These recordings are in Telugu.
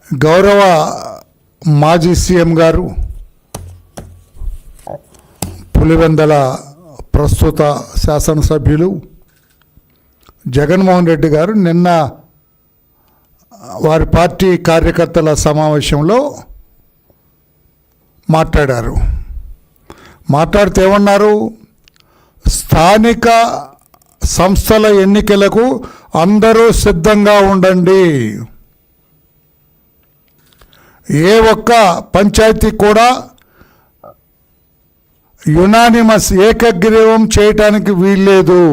గౌరవ మాజీ సీఎం గారు పులివెందల ప్రస్తుత శాసనసభ్యులు జగన్మోహన్ రెడ్డి గారు నిన్న వారి పార్టీ కార్యకర్తల సమావేశంలో మాట్లాడుతూ ఏమన్నారు? స్థానిక సంస్థల ఎన్నికలకు అందరూ సిద్ధంగా ఉండండి. ఏ ఒక్క పంచాయతీ కూడా యునానిమస్ ఏకగ్రీవం చేయటానికి వీల్లేదు.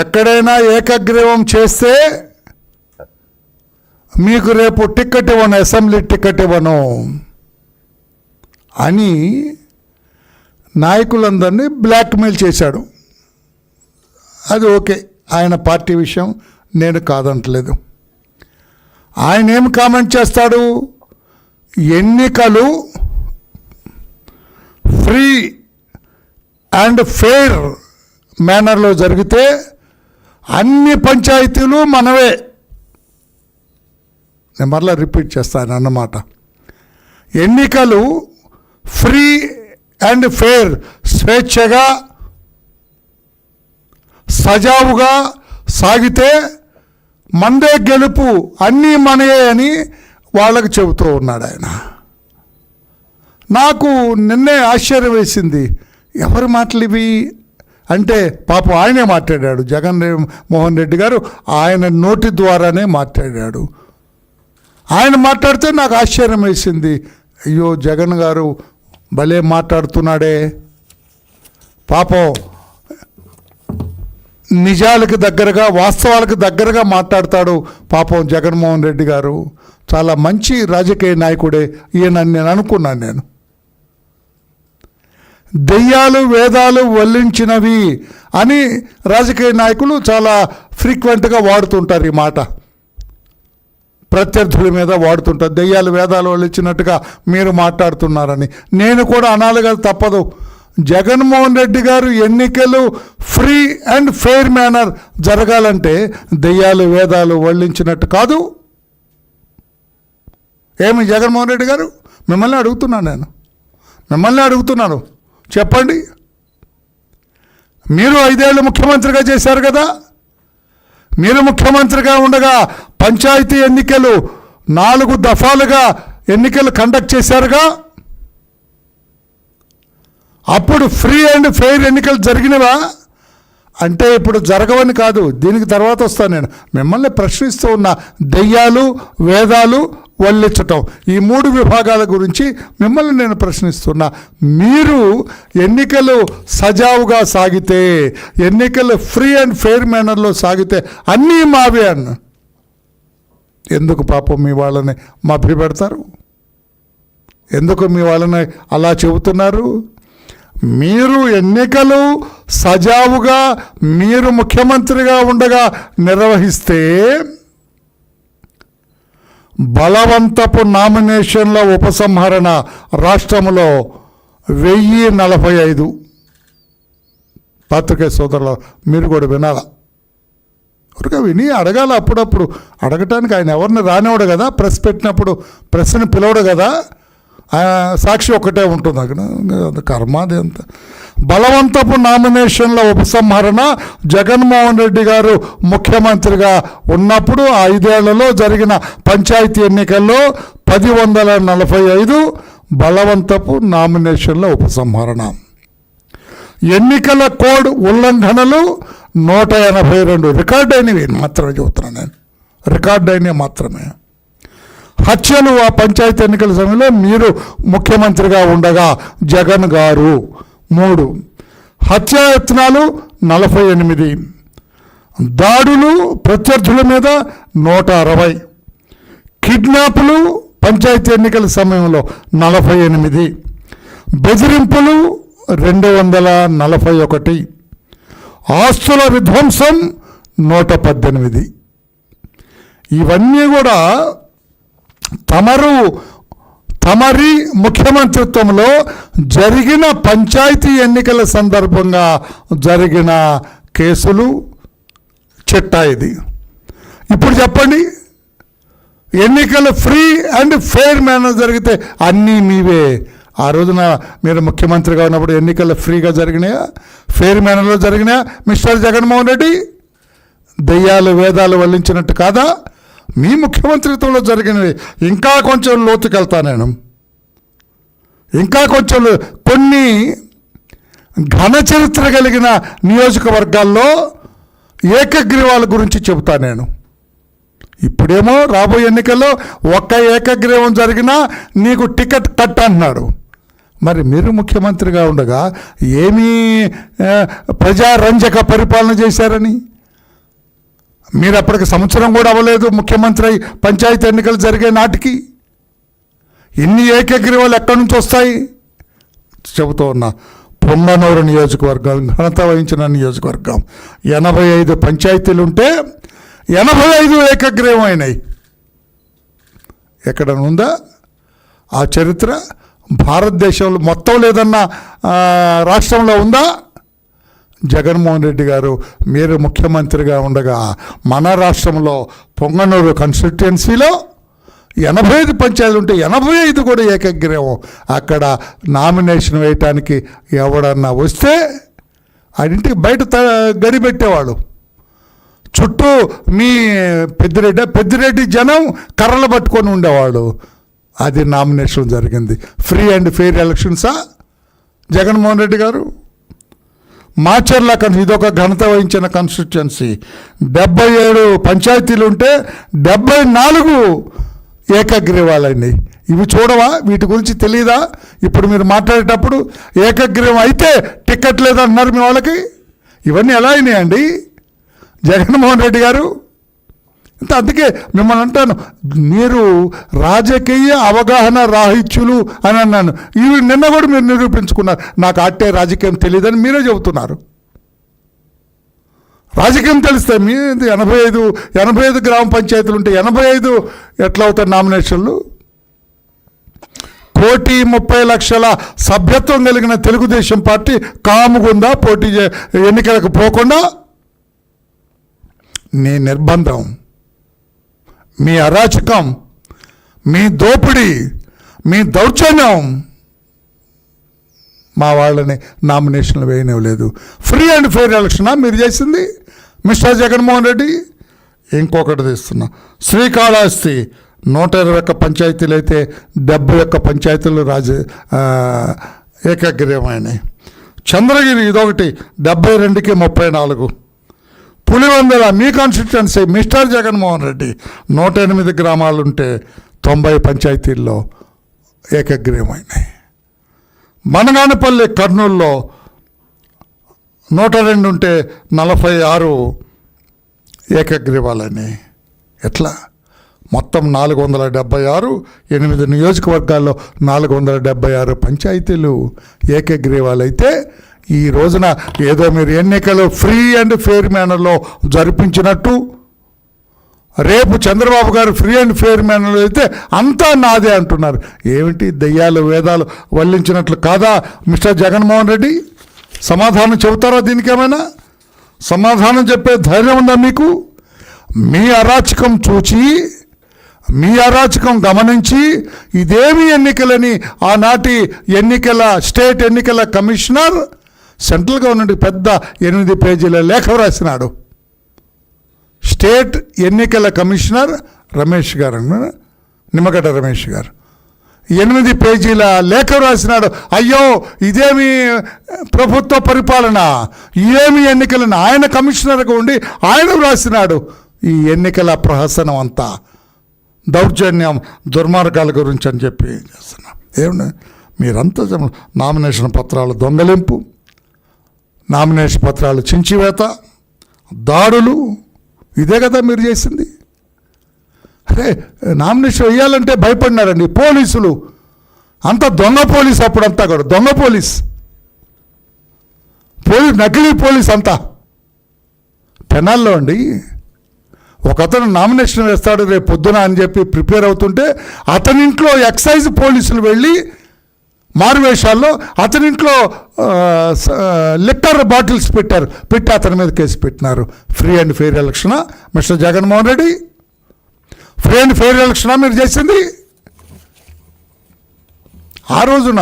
ఎక్కడైనా ఏకగ్రీవం చేస్తే మీకు రేపు టికెట్ ఇవ్వను, అసెంబ్లీ టికెట్ ఇవ్వను అని నాయకులందరినీ బ్లాక్మెయిల్ చేశాడు. అది ఓకే, ఆయన పార్టీ విషయం, నేను కాదంటలేదు. ఆయన ఏం కామెంట్ చేస్తాడు? ఎన్నికలు ఫ్రీ అండ్ ఫెయిర్ మేనర్లో జరిగితే అన్ని పంచాయతీలు మనవే. నేను మరలా రిపీట్ చేస్తాను అన్నమాట. ఎన్నికలు ఫ్రీ అండ్ ఫెయిర్, స్వేచ్ఛగా సజావుగా సాగితే మందే గెలుపు, అన్నీ మనయే అని వాళ్ళకు చెబుతూ ఉన్నాడు ఆయన. నాకు నిన్నే ఆశ్చర్యం వేసింది. ఎవరి మాటలు ఇవి అంటే పాపం ఆయనే మాట్లాడాడు. జగన్మోహన్ రెడ్డి గారు ఆయన నోటి ద్వారానే మాట్లాడాడు. ఆయన మాట్లాడితే నాకు ఆశ్చర్యం వేసింది. అయ్యో, జగన్ గారు భలే మాట్లాడుతున్నాడే. పాపం నిజాలకు దగ్గరగా, వాస్తవాలకు దగ్గరగా మాట్లాడతాడు పాపం జగన్మోహన్ రెడ్డి గారు. చాలా మంచి రాజకీయ నాయకుడే ఈయన నేను అనుకున్నాను. దెయ్యాలు వేదాలు వల్లించినవి అని రాజకీయ నాయకులు చాలా ఫ్రీక్వెంట్గా వాడుతుంటారు ఈ మాట. ప్రత్యర్థుల మీద వాడుతుంటారు. దెయ్యాలు వేదాలు వల్లించినట్టుగా మీరు మాట్లాడుతున్నారని. నేను కూడా అనాలిగా తప్పదు. జగన్మోహన్ రెడ్డి గారు ఎన్నికలు ఫ్రీ అండ్ ఫెయిర్ మేనర్ జరగాలంటే దెయ్యాలు వేదాలు వల్లించినట్టు కాదు. ఏమి జగన్మోహన్ రెడ్డి గారు, మిమ్మల్ని అడుగుతున్నాను, చెప్పండి. మీరు 5 ఏళ్ళు ముఖ్యమంత్రిగా చేశారు కదా. మీరు ముఖ్యమంత్రిగా ఉండగా పంచాయతీ ఎన్నికలు 4 దఫాలుగా ఎన్నికలు కండక్ట్ చేశారుగా. అప్పుడు ఫ్రీ అండ్ ఫెయిర్ ఎన్నికలు జరిగినవా అంటే ఇప్పుడు జరగవని కాదు, దీనికి తర్వాత వస్తాను. నేను మిమ్మల్ని ప్రశ్నిస్తూ ఉన్న దెయ్యాలు వేదాలు వల్లించటం, ఈ 3 విభాగాల గురించి మిమ్మల్ని నేను ప్రశ్నిస్తున్నా. మీరు ఎన్నికలు సజావుగా సాగితే, ఎన్నికలు ఫ్రీ అండ్ ఫెయిర్ మేనర్లో సాగితే అన్నీ మావే అన్న. ఎందుకు పాపం మీ వాళ్ళని మభ్యపెడతారు? ఎందుకు మీ వాళ్ళని అలా చెబుతున్నారు? మీరు ఎన్నికలు సజావుగా మీరు ముఖ్యమంత్రిగా ఉండగా నిర్వహిస్తే బలవంతపు నామినేషన్ల ఉపసంహరణ రాష్ట్రంలో 1045. పత్రికే సోదరులు మీరు కూడా వినాలా, ఊరిగా విని అడగాల. అప్పుడప్పుడు అడగటానికి ఆయన ఎవరిని రానివాడు కదా, ప్రెస్ పెట్టినప్పుడు ప్రెస్ని పిలవడు కదా, సాక్షి ఒక్కటే ఉంటుంది అక్కడ. కర్మాది అంత బలవంతపు నామినేషన్ల ఉపసంహరణ జగన్మోహన్ రెడ్డి గారు ముఖ్యమంత్రిగా ఉన్నప్పుడు 5 ఏళ్లలో జరిగిన పంచాయతీ ఎన్నికల్లో 1045 బలవంతపు నామినేషన్ల ఉపసంహరణ. ఎన్నికల కోడ్ ఉల్లంఘనలు 182 రికార్డ్ అయినవి మాత్రమే చెబుతున్నాను నేను, రికార్డ్ అయినవి మాత్రమే. హత్యలు ఆ పంచాయతీ ఎన్నికల సమయంలో మీరు ముఖ్యమంత్రిగా ఉండగా జగన్ గారు 3, హత్యాయత్నాలు 48, దాడులు ప్రత్యర్థుల మీద 160, కిడ్నాపులు పంచాయతీ ఎన్నికల సమయంలో 48, బెదిరింపులు 241, ఆస్తుల విధ్వంసం 118. ఇవన్నీ కూడా తమరి ముఖ్యమంత్రిత్వంలో జరిగిన పంచాయతీ ఎన్నికల సందర్భంగా జరిగిన కేసులు చిట్టా ఇది. ఇప్పుడు చెప్పండి, ఎన్నికలు ఫ్రీ అండ్ ఫెయిర్ మేనర్ జరిగితే అన్నీ మీవే. ఆ రోజున మీరు ముఖ్యమంత్రిగా ఉన్నప్పుడు ఎన్నికలు ఫ్రీగా జరిగినాయా, ఫెయిర్ మేనర్లో జరిగినాయా మిస్టర్ జగన్మోహన్ రెడ్డి? దెయ్యాలు వేదాలు వల్లించినట్టు కాదా? మీ ముఖ్యమంత్రిత్వంలో జరిగినవి. ఇంకా కొంచెం లోతుకెళ్తా నేను, ఇంకా కొంచెం కొన్ని ఘన చరిత్ర కలిగిన నియోజకవర్గాల్లో ఏకగ్రీవాల గురించి చెబుతా నేను. ఇప్పుడేమో రాబోయే ఎన్నికల్లో ఒక్క ఏకగ్రీవం జరిగినా నీకు టికెట్ కట్ అంటున్నాడు. మరి మీరు ముఖ్యమంత్రిగా ఉండగా ఏమీ ప్రజారంజక పరిపాలన చేశారని? మీరు అప్పటికి సంవత్సరం కూడా అవ్వలేదు ముఖ్యమంత్రి అయి పంచాయతీ ఎన్నికలు జరిగే నాటికి. ఇన్ని ఏకగ్రీవాలు ఎక్కడి నుంచి వస్తాయి? చెబుతూ ఉన్నా. పొంగనూరు నియోజకవర్గం ఘనత వహించిన నియోజకవర్గం, 85 పంచాయతీలు ఉంటే 85 ఏకగ్రీవం అయినాయి. ఎక్కడ ఉందా ఆ చరిత్ర? భారతదేశంలో మొత్తం లేదన్న రాష్ట్రంలో ఉందా? జగన్మోహన్ రెడ్డి గారు మీరు ముఖ్యమంత్రిగా ఉండగా మన రాష్ట్రంలో పొంగనూరు కాన్స్టిట్యుయెన్సీలో 85 పంచాయతీలు ఉంటే 85 కూడా ఏకగ్రీవం. అక్కడ నామినేషన్ వేయటానికి ఎవడన్నా వస్తే ఇంటికి బయట గడిపెట్టేవాడు. చుట్టూ మీ పెద్దిరెడ్డి జనం కర్రలు పట్టుకొని ఉండేవాడు. అది నామినేషన్ జరిగింది. ఫ్రీ అండ్ ఫెయిర్ ఎలక్షన్సా జగన్మోహన్ రెడ్డి గారు? మాచర్ల ఇదొక ఘనత వహించిన కాన్స్టిట్యుయెన్సీ, 77 పంచాయతీలు ఉంటే 74 ఏకగ్రీవాలండి. ఇవి చూడవా? వీటి గురించి తెలియదా? ఇప్పుడు మీరు మాట్లాడేటప్పుడు ఏకగ్రీవం అయితే టికెట్ లేదంటున్నారు మీ వాళ్ళకి. ఇవన్నీ ఎలా అయినాయండి జగన్మోహన్ రెడ్డి గారు? అందుకే మిమ్మల్ని అంటాను, మీరు రాజకీయ అవగాహన రాహిత్యులు అని అన్నాను. ఇవి నిన్న కూడా మీరు నిరూపించుకున్నారు. నాకు అట్టే రాజకీయం తెలియదని మీరే చెబుతున్నారు. రాజకీయం తెలిస్తే మీ 85 గ్రామ పంచాయతీలు ఉంటే 85 ఎట్లా అవుతాయి నామినేషన్లు? 1,30,00,000 సభ్యత్వం కలిగిన తెలుగుదేశం పార్టీ కాముగుందా పోటీ ఎన్నికలకు పోకుండా? నీ నిర్బంధం, మీ అరాచకం, మీ దోపిడీ, మీ దౌర్జన్యం మా వాళ్ళని నామినేషన్లు వేయనివ్వలేదు. ఫ్రీ అండ్ ఫెయిర్ ఎలక్షనా మీరు చేసింది మిస్టర్ జగన్మోహన్ రెడ్డి? ఇంకొకటి తీస్తున్నా. శ్రీకాళహస్తి 121 పంచాయతీలు అయితే 71 పంచాయతీలు ఏకగ్రీవమైనాయి. చంద్రగిరి ఇదొకటి 72కి 34. పులివెందుల మీ కాన్స్టిట్యుయెన్సీ మిస్టర్ జగన్మోహన్ రెడ్డి 108 గ్రామాలుంటే 90 పంచాయతీల్లో ఏకగ్రీవమైనాయి. మనగానపల్లి కర్నూలులో 102 ఉంటే 46 ఏకగ్రీవాలని. ఎట్లా? మొత్తం 476, 8 నియోజకవర్గాల్లో 476 పంచాయతీలు ఏకగ్రీవాలు అయితే ఈ రోజున ఏదో మీరు ఎన్నికలు ఫ్రీ అండ్ ఫెయిర్ మేనర్లో జరిపించినట్టు, రేపు చంద్రబాబు గారు ఫ్రీ అండ్ ఫెయిర్ మేనర్లో అయితే అంతా నాదే అంటున్నారు. ఏమిటి దెయ్యాలు వేదాలు వల్లించినట్లు కాదా మిస్టర్ జగన్మోహన్ రెడ్డి? సమాధానం చెబుతారా? దీనికి ఏమైనా సమాధానం చెప్పే ధైర్యం ఉందా మీకు? మీ అరాచకం చూచి, మీ అరాచకం గమనించి ఇదేమి ఎన్నికలని ఆనాటి స్టేట్ ఎన్నికల కమిషనర్ సెంట్రల్ గవర్నమెంట్ పెద్ద 8 పేజీల లేఖ రాసినాడు. స్టేట్ ఎన్నికల కమిషనర్ రమేష్ గారు, నిమ్మగడ్డ రమేష్ గారు 8 పేజీల లేఖ రాసినాడు. అయ్యో ఇదేమి ప్రభుత్వ పరిపాలన, ఇదేమి ఎన్నికలను ఆయన కమిషనర్గా ఉండి ఆయన రాసినాడు. ఈ ఎన్నికల ప్రహసనం అంతా దౌర్జన్యం దుర్మార్గాల గురించి అని చెప్పి చేస్తున్నాం. ఏమన్నా మీరంతా నామినేషన్ పత్రాలు దొంగలింపు, నామినేషన్ పత్రాలు చించివేత, దాడులు, ఇదే కదా మీరు చేసింది. అరే నామినేషన్ వేయాలంటే భయపడినారండి పోలీసులు. అంత దొంగ పోలీస్, అప్పుడంతా కూడా దొంగ పోలీస్, నకిలీ పోలీస్ అంతా. తెనాల్లో అండి ఒకతను నామినేషన్ వేస్తాడు రేపు పొద్దున అని చెప్పి ప్రిపేర్ అవుతుంటే అతనింట్లో ఎక్సైజ్ పోలీసులు వెళ్ళి మారువేషాల్లో అతనింట్లో లిక్కర్ బాటిల్స్ పెట్టి అతని మీద కేసు పెట్టినారు. ఫ్రీ అండ్ ఫెయిర్ ఎలక్షనా mister Jaganmohan Reddy? Free and fair ఎలక్షనా మీరు చేసింది? ఆ రోజున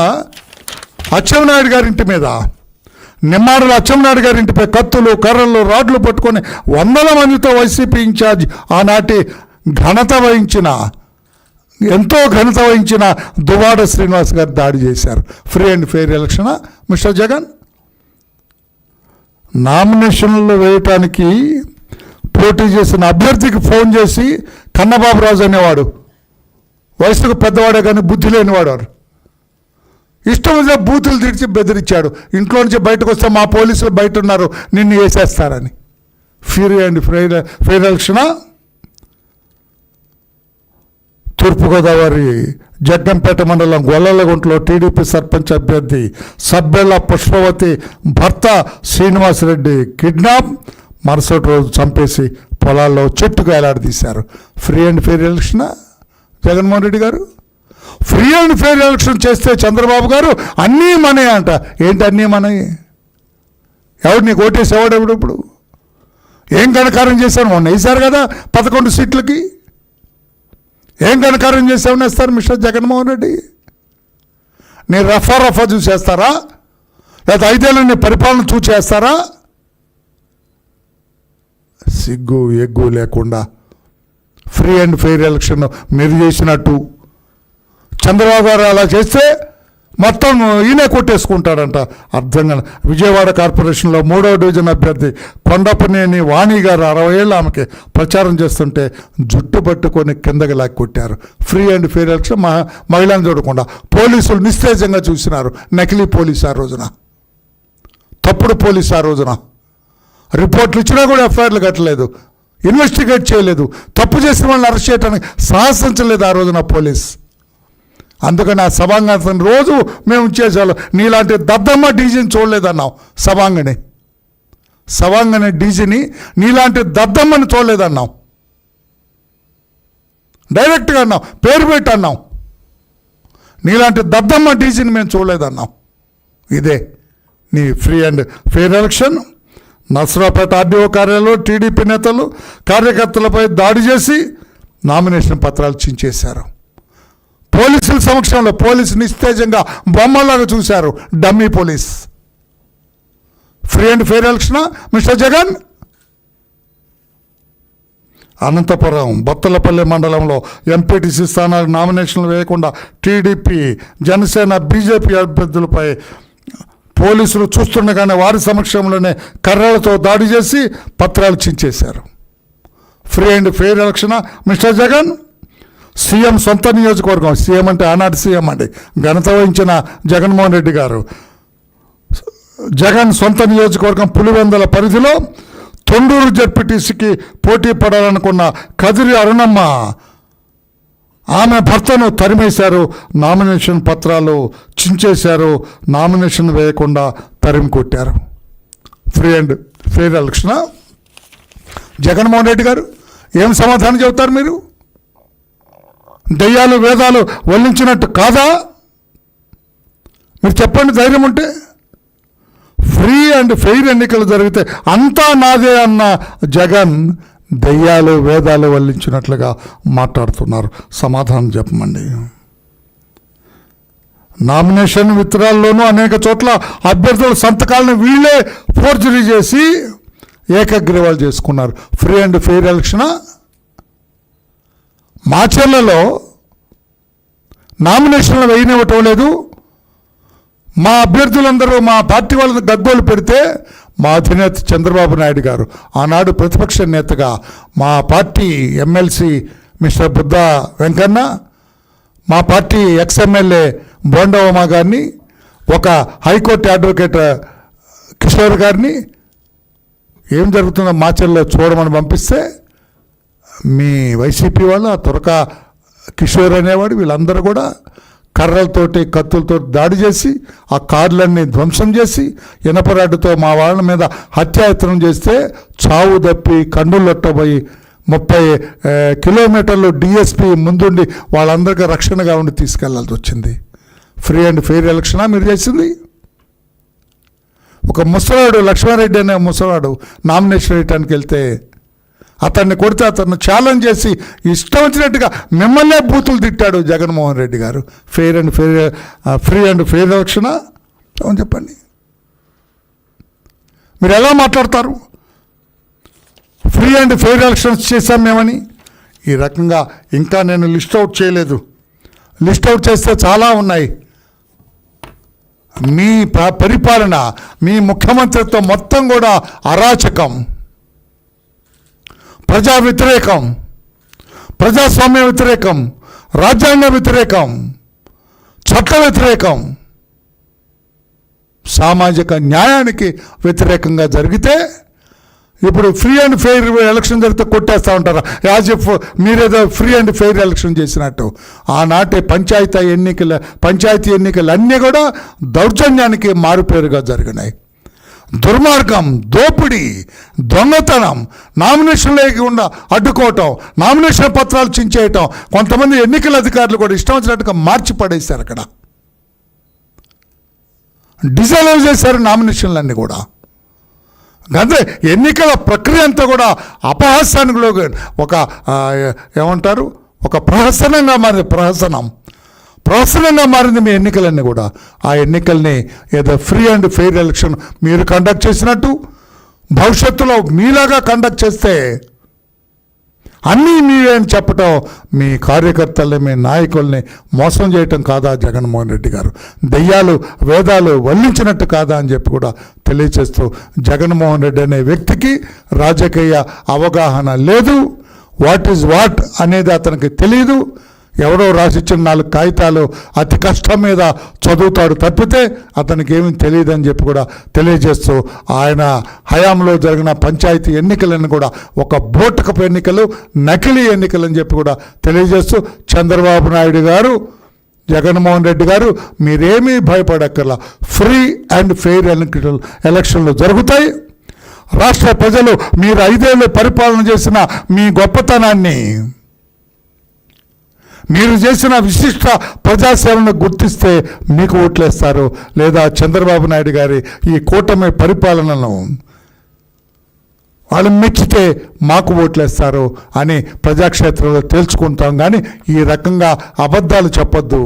అచ్చెన్నాయుడు గారింటి మీద, నిమ్మాడల అచ్చెన్నాయుడు గారింటిపై కత్తులు, కర్రలు, రాడ్లు పట్టుకొని వందల మందితో వైసీపీ ఇన్ఛార్జ్ ఆనాటి ఎంతో ఘనత వహించిన దువ్వాడ శ్రీనివాస్ గారు దాడి చేశారు. ఫ్రీ అండ్ ఫెయిర్ ఎలక్షనా మిస్టర్ జగన్? నామినేషన్లు వేయటానికి పోటీ చేసిన అభ్యర్థికి ఫోన్ చేసి కన్నబాబు రాజు అనేవాడు, వయసుకు పెద్దవాడే కానీ బుద్ధి లేనివాడు, ఇష్టం వచ్చే బూతులు తిడిచి బెదిరించాడు. ఇంట్లో నుంచి బయటకు వస్తే మా పోలీసులు బయట ఉన్నారు, నిన్ను వేసేస్తారని. ఫ్రీ అండ్ ఫెయిర్ ఎలక్షనా? తూర్పుగోదావరి జగ్గంపేట మండలం గొల్లలగుంటలో టీడీపీ సర్పంచ్ అభ్యర్థి సబ్బెళ్ళ పుష్పవతి భర్త శ్రీనివాసరెడ్డి కిడ్నాప్, మరుసటి రోజు చంపేసి పొలాల్లో చెట్టుకు వేలాడదీశారు. ఫ్రీ అండ్ ఫెయిర్ ఎలక్షనా జగన్మోహన్ రెడ్డి గారు? ఫ్రీ అండ్ ఫెయిర్ ఎలక్షన్ చేస్తే చంద్రబాబు గారు అన్నీ మనే అంట. ఏంటి అన్నీ మనవి? ఎవడు నీకు ఓటేసి ఎవడెవడు? ఇప్పుడు ఏం ఘనకారం చేశాను? మొన్న వేశారు కదా 11 సీట్లకి. ఏం ఘనకారం చేసామని వేస్తారు మిస్టర్ జగన్మోహన్ రెడ్డి? నీ రఫా చూసేస్తారా, లేదా 5 ఏళ్ళు నీ పరిపాలన చూసేస్తారా? సిగ్గు ఎగ్గు లేకుండా ఫ్రీ అండ్ ఫెయిర్ ఎలక్షన్ మీరు చేసినట్టు చంద్రబాబు గారు అలా చేస్తే మొత్తం ఈయనే కొట్టేసుకుంటాడంట. అర్థంగా విజయవాడ కార్పొరేషన్లో 3వ డివిజన్ అభ్యర్థి కొండపనేని వాణి గారు 60 ఏళ్ళు ఆమెకి ప్రచారం చేస్తుంటే జుట్టు పట్టుకొని కిందకి లాక్కి కొట్టారు. ఫ్రీ అండ్ ఫెయిర్ ఎలక్షన్ మహిళను చూడకుండా పోలీసులు నిస్తేజంగా చూసినారు. నకిలీ పోలీసు ఆ రోజున, తప్పుడు పోలీసు ఆ రోజున. రిపోర్ట్లు ఇచ్చినా కూడా ఎఫ్ఐఆర్లు కట్టలేదు, ఇన్వెస్టిగేట్ చేయలేదు, తప్పు చేసిన వాళ్ళని అరెస్ట్ చేయడానికి సాహసించలేదు ఆ రోజున పోలీస్. అందుకని ఆ సభాంగని రోజు మేము చేసేవాళ్ళం. నీలాంటి దద్దమ్మ డీజీని చూడలేదన్నాం. సభాంగని డీజీని నీలాంటి దద్దమ్మని చూడలేదన్నాం. డైరెక్ట్గా అన్నాం, పేరు పెట్టి అన్నాం. నీలాంటి దద్దమ్మ డీజీని మేము చూడలేదన్నాం. ఇదే నీ free and fair election. Narasaraopet RDO కార్యాలయంలో టీడీపీ నేతలు కార్యకర్తలపై దాడి చేసి నామినేషన్ పత్రాలు చించేశారు. పోలీసుల సమక్షంలో పోలీసు నిస్తేజంగా బొమ్మలాగా చూశారు. Dummy police. Free and fair ఎలక్షనా మిస్టర్ జగన్? అనంతపురం బొత్తలపల్లి మండలంలో ఎంపీటీసీ స్థానాలకు నామినేషన్లు వేయకుండా టీడీపీ, జనసేన, బీజేపీ అభ్యర్థులపై పోలీసులు చూస్తుండగానే వారి సమక్షంలోనే కర్రలతో దాడి చేసి పత్రాలు చించేశారు. ఫ్రీ అండ్ ఫెయిర్ ఎలక్షనా మిస్టర్ జగన్? సీఎం సొంత నియోజకవర్గం, సీఎం అంటే ఆనాటి సీఎం అండి, ఘనత వహించిన జగన్మోహన్ రెడ్డి గారు. జగన్ సొంత నియోజకవర్గం పులివెందుల పరిధిలో తొండూరు జడ్పీటీసీకి పోటీ పడాలనుకున్న కదిరి అరుణమ్మ ఆమె భర్తను తరిమేశారు. నామినేషన్ పత్రాలు చించేశారు. నామినేషన్ వేయకుండా తరిమి కొట్టారు. ఫ్రీ అండ్ ఫెయిర్ ఎలక్షనా జగన్మోహన్ రెడ్డి గారు? ఏం సమాధానం చెబుతారు మీరు? దయ్యాలు వేదాలు వల్లించినట్టు కాదా? మీరు చెప్పండి ధైర్యం ఉంటే. ఫ్రీ అండ్ ఫెయిర్ ఎన్నికలు జరిగితే అంతా నాదే అన్న జగన్ దయ్యాలు వేదాలు వల్లించినట్లుగా మాట్లాడుతున్నారు. సమాధానం చెప్పమండి. నామినేషన్ విత్డ్రాల్లోనూ అనేక చోట్ల అభ్యర్థుల సంతకాలను వీళ్ళే ఫోర్జరీ చేసి ఏకగ్రీవాలు చేసుకున్నారు. ఫ్రీ అండ్ ఫెయిర్ ఎలక్షనా? మాచర్లలో నామినేషన్లు వేయనివ్వటం లేదు. మా అభ్యర్థులందరూ మా పార్టీ వాళ్ళని గగ్గోలు పెడితే మా అధినేత చంద్రబాబు నాయుడు గారు ఆనాడు ప్రతిపక్ష నేతగా మా party MLC mister Buddha Venkanna, మా పార్టీ ఎక్స్ఎమ్మెల్యే బోండవమ్మ గారిని, ఒక హైకోర్టు అడ్వకేట్ కిషోర్ గారిని ఏం జరుగుతుందో మాచర్లో చూడమని పంపిస్తే మీ వైసీపీ వాళ్ళు ఆ తురక కిషోర్ అనేవాడు వీళ్ళందరూ కూడా కర్రలతోటి కత్తులతో దాడి చేసి ఆ కార్లన్నీ ధ్వంసం చేసి ఇనపరాడ్డుతో మా వాళ్ళ మీద హత్యాయత్నం చేస్తే చావు తప్పి కండులొట్టబోయి 30 కిలోమీటర్లు డిఎస్పీ ముందుండి వాళ్ళందరికీ రక్షణగా ఉండి తీసుకెళ్లాల్సి వచ్చింది. ఫ్రీ అండ్ ఫెయిర్ ఎలక్షనా మీరు చేసింది? ఒక ముసలాడు లక్ష్మారెడ్డి అనే ముసలాడు నామినేషన్ వేయటానికి వెళ్తే అతన్ని కొడితే అతన్ని ఛాలెంజ్ చేసి ఇష్టం వచ్చినట్టుగా మిమ్మల్నే బూతులు తిట్టాడు జగన్మోహన్ రెడ్డి గారు. ఫ్రీ అండ్ ఫెయిర్ ఎలక్షన్ అని చెప్పండి. మీరు ఎలా మాట్లాడతారు? ఫ్రీ అండ్ ఫెయిర్ ఎలక్షన్స్ చేశాం మేమని. ఈ రకంగా ఇంకా నేను లిస్ట్ అవుట్ చేయలేదు. లిస్ట్ అవుట్ చేస్తే చాలా ఉన్నాయి. మీ పరిపాలన, మీ ముఖ్యమంత్రిత్వం మొత్తం కూడా అరాచకం, ప్రజా వ్యతిరేకం, ప్రజాస్వామ్య వ్యతిరేకం, రాజ్యాంగ వ్యతిరేకం, చట్ట వ్యతిరేకం, సామాజిక న్యాయానికి వ్యతిరేకంగా జరిగితే ఇప్పుడు ఫ్రీ అండ్ ఫెయిర్ ఎలక్షన్ జరిగితే కొట్టేస్తూ ఉంటారు. యాజ్ ఇఫ్ మీరేదో ఫ్రీ అండ్ ఫెయిర్ ఎలక్షన్ చేసినట్టు. ఆనాటి పంచాయతీ ఎన్నికలు అన్నీ కూడా దౌర్జన్యానికి మారుపేరుగా జరిగినాయి. దుర్మార్గం, దోపిడీ, దొంగతనం, నామినేషన్ లేకుండా అడ్డుకోవటం, నామినేషన్ పత్రాలు చించేయటం, కొంతమంది ఎన్నికల అధికారులు కూడా ఇష్టం వచ్చినట్టుగా మార్చి పడేశారు. అక్కడ డిజాల్వ్ చేశారు నామినేషన్లన్నీ కూడా. అంటే ఎన్నికల ప్రక్రియ అంతా కూడా అపహాస్యానికి ఒక ఏమంటారు, ఒక ప్రహసనంగా మారింది. ప్రహసనంగా మారింది మీ ఎన్నికలన్నీ కూడా. ఆ ఎన్నికల్ని ఏదో ఫ్రీ అండ్ ఫెయిర్ ఎలక్షన్ మీరు కండక్ట్ చేసినట్టు భవిష్యత్తులో మీలాగా కండక్ట్ చేస్తే అన్నీ మీరే అని చెప్పటం మీ కార్యకర్తల్ని, మీ నాయకుల్ని మోసం చేయటం కాదా జగన్మోహన్ రెడ్డి గారు? దెయ్యాలు వేదాలు వల్లించినట్టు కాదా అని చెప్పి కూడా తెలియచేస్తూ, జగన్మోహన్ రెడ్డి అనే వ్యక్తికి రాజకీయ అవగాహన లేదు. వాట్ ఈజ్ వాట్ అనేది అతనికి తెలియదు. ఎవరో రాసిచ్చిన 4 కాగితాలు అతి కష్టం మీద చదువుతాడు తప్పితే అతనికి ఏమీ తెలియదని చెప్పి కూడా తెలియజేస్తూ, ఆయన హయాంలో జరిగిన పంచాయతీ ఎన్నికలను కూడా ఒక బోటకపు ఎన్నికలు, నకిలీ ఎన్నికలు అని చెప్పి కూడా తెలియజేస్తూ, చంద్రబాబు నాయుడు గారు, జగన్మోహన్ రెడ్డి గారు మీరేమీ భయపడక్కర్లా. ఫ్రీ అండ్ ఫెయిర్ ఎలక్షన్లు జరుగుతాయి. రాష్ట్ర ప్రజలు మీరు 5 ఏళ్ళు పరిపాలన చేసిన మీ గొప్పతనాన్ని, మీరు చేసిన విశిష్ట ప్రజాసేవను గుర్తిస్తే మీకు ఓట్లేస్తారు. లేదా చంద్రబాబు నాయుడు గారి ఈ కూటమి పరిపాలనను వాళ్ళు మెచ్చితే మాకు ఓట్లేస్తారు అని ప్రజాక్షేత్రంలో తేల్చుకుంటాం. కానీ ఈ రకంగా అబద్ధాలు చెప్పొద్దు.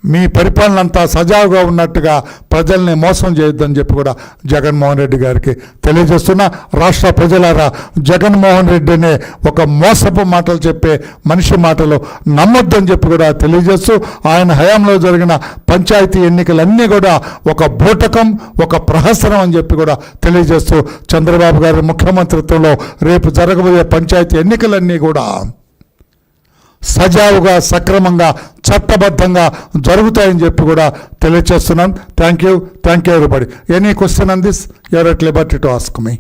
మీ పరిపాలన అంతా సజావుగా ఉన్నట్టుగా ప్రజల్ని మోసం చేయొద్దని చెప్పి కూడా జగన్మోహన్ రెడ్డి గారికి తెలియజేస్తున్నా. రాష్ట్ర ప్రజలారా, జగన్మోహన్ రెడ్డి అనే ఒక మోసపు మాటలు చెప్పే మనిషి మాటలు నమ్మొద్దని చెప్పి కూడా తెలియజేస్తూ, ఆయన హయాంలో జరిగిన పంచాయతీ ఎన్నికలన్నీ కూడా ఒక బూటకం, ఒక ప్రహసనం అని చెప్పి కూడా తెలియజేస్తూ, చంద్రబాబు గారి ముఖ్యమంత్రిత్వంలో రేపు జరగబోయే పంచాయతీ ఎన్నికలన్నీ కూడా సజావుగా, సక్రమంగా, చట్టబద్ధంగా జరుగుతాయని చెప్పి కూడా తెలియజేస్తున్నాను. Thank you everybody. Any question on this, you're at liberty to ask me.